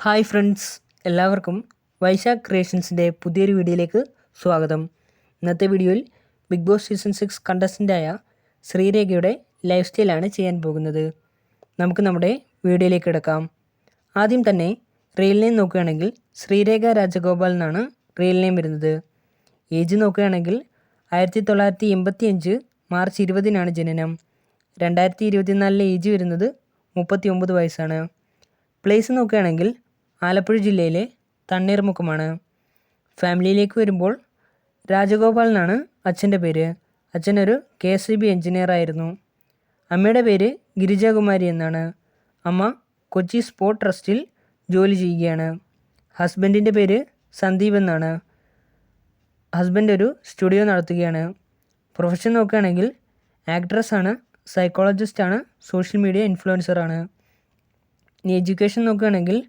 Hi friends, എല്ലാവർക്കും വൈശാഖ് ക്രിയേഷൻസിൻ്റെ പുതിയൊരു വീഡിയോയിലേക്ക് സ്വാഗതം. ഇന്നത്തെ വീഡിയോയിൽ ബിഗ് ബോസ് സീസൺ 6 കണ്ടസ്റ്റൻ്റായ ശ്രീരേഖയുടെ ലൈഫ് സ്റ്റൈലാണ് ചെയ്യാൻ പോകുന്നത്. നമുക്ക് നമ്മുടെ വീഡിയോയിലേക്ക് കിടക്കാം. ആദ്യം തന്നെ റിയൽ നെയിം നോക്കുകയാണെങ്കിൽ ശ്രീരേഖ രാജഗോപാൽ എന്നാണ് റിയൽ നെയിം വരുന്നത്. ഏജ് നോക്കുകയാണെങ്കിൽ 1985 മാർച്ച് 20 ജനനം. 2024 ഏജ് വരുന്നത് 39 വയസ്സാണ്. പ്ലേസ് നോക്കുകയാണെങ്കിൽ ആലപ്പുഴ ജില്ലയിലെ തണ്ണീർമുക്കമാണ്. ഫാമിലിയിലേക്ക് വരുമ്പോൾ രാജഗോപാൽ എന്നാണ് അച്ഛൻ്റെ പേര്. അച്ഛനൊരു KSEB എഞ്ചിനീയർ ആയിരുന്നു. അമ്മയുടെ പേര് ഗിരിജാകുമാരി എന്നാണ്. അമ്മ കൊച്ചി സ്പോർട്ട് ട്രസ്റ്റിൽ ജോലി ചെയ്യുകയാണ്. ഹസ്ബൻഡിൻ്റെ പേര് സന്ദീപ് എന്നാണ്. ഹസ്ബൻഡ് ഒരു സ്റ്റുഡിയോ നടത്തുകയാണ്. പ്രൊഫഷൻ നോക്കുകയാണെങ്കിൽ ആക്ട്രസ്സാണ്, സൈക്കോളജിസ്റ്റാണ്, സോഷ്യൽ മീഡിയ ഇൻഫ്ലുവൻസറാണ്. ഇനി എഡ്യൂക്കേഷൻ നോക്കുകയാണെങ്കിൽ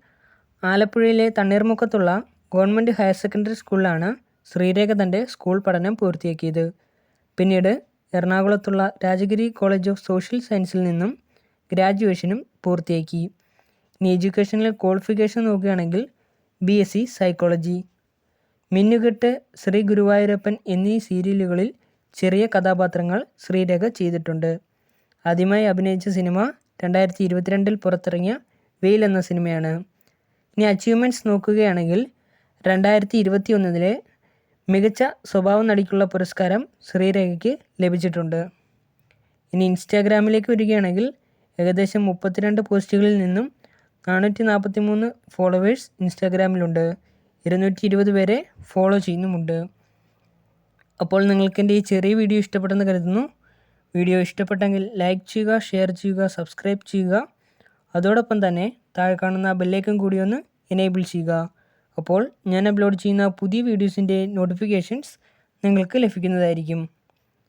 ആലപ്പുഴയിലെ തണ്ണീർമുക്കത്തുള്ള ഗവൺമെൻറ് ഹയർ സെക്കൻഡറി സ്കൂളിലാണ് ശ്രീരേഖ തൻ്റെ സ്കൂൾ പഠനം പൂർത്തിയാക്കിയത്. പിന്നീട് എറണാകുളത്തുള്ള രാജഗിരി കോളേജ് ഓഫ് സോഷ്യൽ സയൻസിൽ നിന്നും ഗ്രാജുവേഷനും പൂർത്തിയാക്കി. ഇനി എഡ്യൂക്കേഷനിലെ ക്വാളിഫിക്കേഷൻ നോക്കുകയാണെങ്കിൽ BSc സൈക്കോളജി. മിന്നുകെട്ട്, ശ്രീ ഗുരുവായൂരപ്പൻ എന്നീ സീരിയലുകളിൽ ചെറിയ കഥാപാത്രങ്ങൾ ശ്രീരേഖ ചെയ്തിട്ടുണ്ട്. ആദ്യമായി അഭിനയിച്ച സിനിമ 2022 പുറത്തിറങ്ങിയ വെയിൽ എന്ന സിനിമയാണ്. ഇനി അച്ചീവ്മെൻറ്റ്സ് നോക്കുകയാണെങ്കിൽ 2021 മികച്ച സ്വഭാവ നടിക്കുള്ള പുരസ്കാരം ശ്രീരേഖയ്ക്ക് ലഭിച്ചിട്ടുണ്ട്. ഇനി ഇൻസ്റ്റാഗ്രാമിലേക്ക് വരികയാണെങ്കിൽ ഏകദേശം 32 പോസ്റ്റുകളിൽ നിന്നും 443 ഫോളോവേഴ്സ് ഇൻസ്റ്റാഗ്രാമിലുണ്ട്. 220 പേരെ ഫോളോ ചെയ്യുന്നുമുണ്ട്. അപ്പോൾ നിങ്ങൾക്ക് എൻ്റെ ഈ ചെറിയ വീഡിയോ ഇഷ്ടപ്പെട്ടെന്ന് കരുതുന്നു. വീഡിയോ ഇഷ്ടപ്പെട്ടെങ്കിൽ ലൈക്ക് ചെയ്യുക, ഷെയർ ചെയ്യുക, സബ്സ്ക്രൈബ് ചെയ്യുക. അതോടൊപ്പം തന്നെ താഴെ കാണുന്ന ബെല്ലൈക്കൺ കൂടി ഒന്ന് എനേബിൾ ചെയ്യുക. അപ്പോൾ ഞാൻ അപ്ലോഡ് ചെയ്യുന്ന പുതിയ വീഡിയോസിൻ്റെ നോട്ടിഫിക്കേഷൻസ് നിങ്ങൾക്ക് ലഭിക്കുന്നതായിരിക്കും.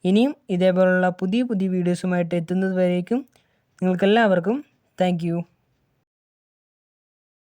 ഇനിയും ഇതേപോലുള്ള പുതിയ വീഡിയോസുമായിട്ട് എത്തുന്നത് വരേക്കും നിങ്ങൾക്കെല്ലാവർക്കും താങ്ക് യു.